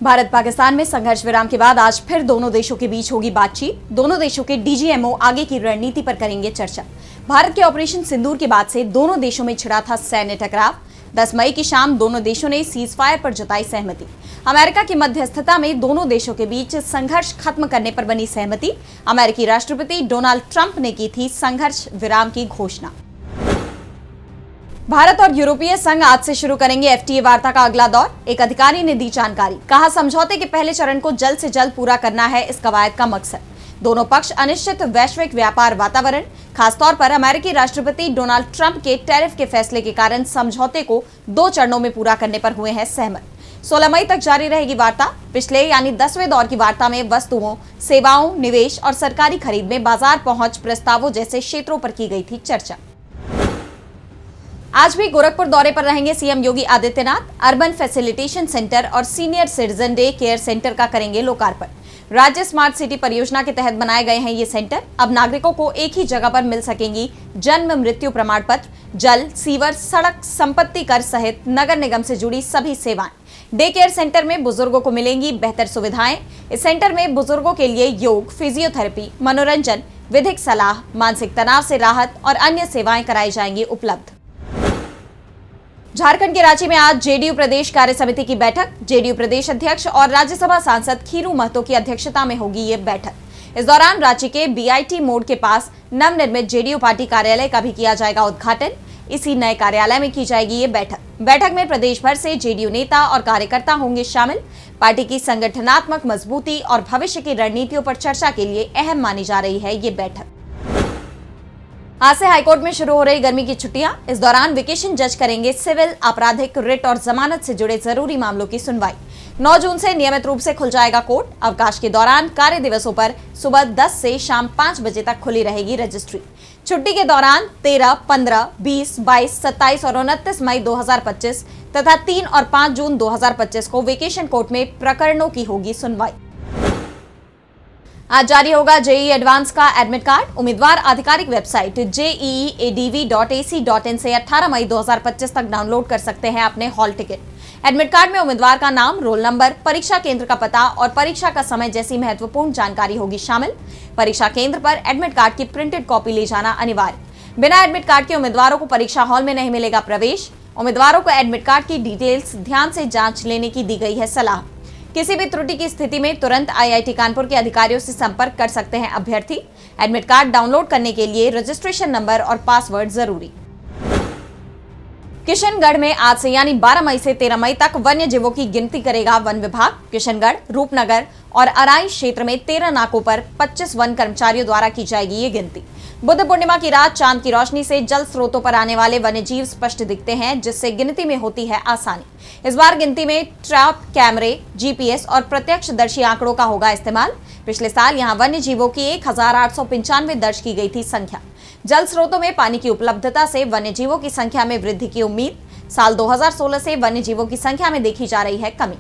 भारत पाकिस्तान में संघर्ष विराम के बाद आज फिर दोनों देशों के बीच होगी बातचीत। दोनों देशों के डीजीएमओ आगे की रणनीति पर करेंगे चर्चा। भारत के ऑपरेशन सिंदूर के बाद से दोनों देशों में छिड़ा था सैन्य टकराव। 10 मई की शाम दोनों देशों ने सीज फायर पर जताई सहमति। अमेरिका की मध्यस्थता में दोनों देशों के बीच संघर्ष खत्म करने पर बनी सहमति। अमेरिकी राष्ट्रपति डोनाल्ड ट्रंप ने की थी संघर्ष विराम की घोषणा। भारत और यूरोपीय संघ आज से शुरू करेंगे एफटीए वार्ता का अगला दौर। एक अधिकारी ने दी जानकारी। कहा, समझौते के पहले चरण को जल्द से जल्द पूरा करना है इस कवायद का मकसद। दोनों पक्ष अनिश्चित वैश्विक व्यापार वातावरण, खासतौर पर अमेरिकी राष्ट्रपति डोनाल्ड ट्रंप के टैरिफ के फैसले के कारण समझौते को 2 चरणों में पूरा करने पर हुए हैं सहमत। 16 मई तक जारी रहेगी वार्ता। पिछले यानी 10वें दौर की वार्ता में वस्तुओं, सेवाओं, निवेश और सरकारी खरीद में बाजार पहुंच प्रस्तावों जैसे क्षेत्रों पर की गई थी चर्चा। आज भी गोरखपुर दौरे पर रहेंगे CM Yogi Adityanath. Urban facilitation centre और senior citizen day care centre का करेंगे लोकार्पण। राज्य स्मार्ट सिटी परियोजना के तहत बनाए गए हैं ये सेंटर। अब नागरिकों को एक ही जगह पर मिल सकेंगी जन्म मृत्यु प्रमाण पत्र, जल, सीवर, सड़क, संपत्ति कर सहित नगर निगम से जुड़ी सभी सेवाएं। डे केयर सेंटर में बुजुर्गों को मिलेंगी बेहतर सुविधाएं। इस सेंटर में बुजुर्गों के लिए योग, फिजियोथेरेपी, मनोरंजन, विधिक सलाह, मानसिक तनाव से राहत और अन्य सेवाएं कराई जाएंगी उपलब्ध। झारखंड के रांची में आज जेडीयू प्रदेश कार्य समिति की बैठक। जेडीयू प्रदेश अध्यक्ष और राज्यसभा सांसद खीरू महतो की अध्यक्षता में होगी ये बैठक। इस दौरान रांची के बीआईटी मोड़ के पास नवनिर्मित जेडीयू पार्टी कार्यालय का भी किया जाएगा उद्घाटन। इसी नए कार्यालय में की जाएगी ये बैठक में प्रदेश भर से जेडीयू नेता और कार्यकर्ता होंगे शामिल। पार्टी की संगठनात्मक मजबूती और भविष्य की रणनीतियों पर चर्चा के लिए अहम मानी जा रही है ये बैठक। आज से हाईकोर्ट में शुरू हो रही गर्मी की छुट्टियां। इस दौरान वेकेशन जज करेंगे सिविल, आपराधिक, रिट और जमानत से जुड़े जरूरी मामलों की सुनवाई। 9 जून से नियमित रूप से खुल जाएगा कोर्ट। अवकाश के दौरान कार्य दिवसों पर सुबह 10 से शाम 5 बजे तक खुली रहेगी रजिस्ट्री। छुट्टी के दौरान 13, 15, 20, 22, 27 और 29 मई 2025 तथा 3 और 5 जून 2025 को वेकेशन कोर्ट में प्रकरणों की होगी सुनवाई। आज जारी होगा जेईई एडवांस का एडमिट कार्ड। उम्मीदवार आधिकारिक वेबसाइट jeeadv.ac.in से 18 मई 2025 तक डाउनलोड कर सकते हैं अपने हॉल टिकट। एडमिट कार्ड में उम्मीदवार का नाम, रोल नंबर, परीक्षा केंद्र का पता और परीक्षा का समय जैसी महत्वपूर्ण जानकारी होगी शामिल। परीक्षा केंद्र पर एडमिट कार्ड की प्रिंटेड कॉपी ले जाना अनिवार्य। बिना एडमिट कार्ड के उम्मीदवारों को परीक्षा हॉल में नहीं मिलेगा प्रवेश। उम्मीदवारों को एडमिट कार्ड की डिटेल्स ध्यान से जांच लेने की दी गई है सलाह। किसी भी त्रुटि की स्थिति में तुरंत आईआईटी कानपुर के अधिकारियों से संपर्क कर सकते हैं अभ्यर्थी। एडमिट कार्ड डाउनलोड करने के लिए रजिस्ट्रेशन नंबर और पासवर्ड जरूरी। किशनगढ़ में आज से यानी 12 मई से 13 मई तक वन्य जीवों की गिनती करेगा वन विभाग। किशनगढ़, रूपनगर और अराई क्षेत्र में 13 नाकों पर 25 वन कर्मचारियों द्वारा की जाएगी ये गिनती। बुद्ध पूर्णिमा की रात चांद की रोशनी से जल स्रोतों पर आने वाले वन्य जीव स्पष्ट दिखते हैं, जिससे गिनती में होती है आसानी। इस बार गिनती में ट्रैप, कैमरे, जीपीएस और प्रत्यक्षदर्शी आंकड़ों का होगा इस्तेमाल। पिछले साल यहां वन्य जीवों की 1895 दर्ज की गई थी संख्या। जल स्रोतों में पानी की उपलब्धता से वन्य जीवों की संख्या में वृद्धि की उम्मीद। साल 2016 से वन्य जीवों की संख्या में देखी जा रही है कमी।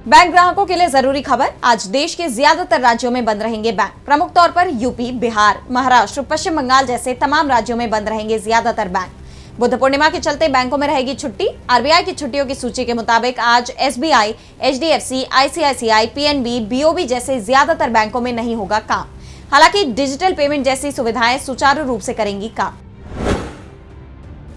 बैंक ग्राहकों के लिए जरूरी खबर। आज देश के ज्यादातर राज्यों में बंद रहेंगे बैंक। प्रमुख तौर पर यूपी, बिहार, महाराष्ट्र, पश्चिम बंगाल जैसे तमाम राज्यों में बंद रहेंगे ज्यादातर बैंक। बुद्ध पूर्णिमा के चलते बैंकों में रहेगी छुट्टी। आरबीआई की छुट्टियों की सूची के मुताबिक आज SBI, HDFC, ICICI, PNB, BOB जैसे ज्यादातर बैंकों में नहीं होगा काम। हालांकि डिजिटल पेमेंट जैसी सुविधाएं सुचारू रूप से करेंगी काम।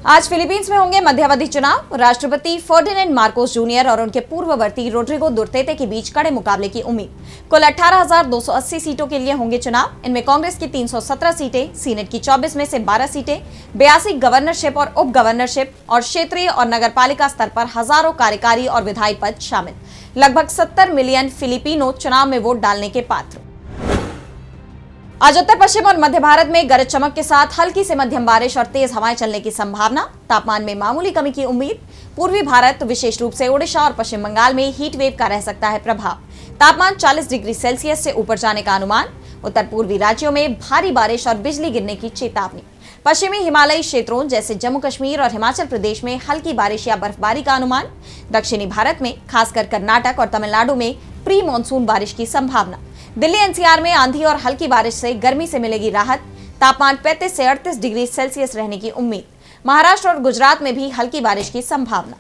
आज फिलीपींस में होंगे मध्यावधि चुनाव। राष्ट्रपति फर्डिनेंड मार्कोस जूनियर और उनके पूर्ववर्ती रोड्रिगो दुर्तेते के बीच कड़े मुकाबले की उम्मीद। कुल 18,280 सीटों के लिए होंगे चुनाव। इनमें कांग्रेस की 317 सीटें, सीनेट की 24 में से 12 सीटें, 82 गवर्नरशिप और उप गवर्नरशिप और क्षेत्रीय और नगरपालिका स्तर पर हजारों कार्यकारी और विधायी पद शामिल। लगभग 70 मिलियन फिलिपिनो चुनाव में वोट डालने के पात्र। आज उत्तर पश्चिम और मध्य भारत में गरज चमक के साथ हल्की से मध्यम बारिश और तेज हवाएं चलने की संभावना। तापमान में मामूली कमी की उम्मीद। पूर्वी भारत, विशेष रूप से ओडिशा और पश्चिम बंगाल में हीट वेव का रह सकता है प्रभाव। तापमान 40 डिग्री सेल्सियस से ऊपर जाने का अनुमान। उत्तर पूर्वी राज्यों में भारी बारिश और बिजली गिरने की चेतावनी। पश्चिमी हिमालयी क्षेत्रों जैसे जम्मू कश्मीर और हिमाचल प्रदेश में हल्की बारिश या बर्फबारी का अनुमान। दक्षिणी भारत में खासकर कर्नाटक और तमिलनाडु में प्री मानसून बारिश की संभावना। दिल्ली एनसीआर में आंधी और हल्की बारिश से गर्मी से मिलेगी राहत। तापमान 35 से 38 डिग्री सेल्सियस रहने की उम्मीद। महाराष्ट्र और गुजरात में भी हल्की बारिश की संभावना।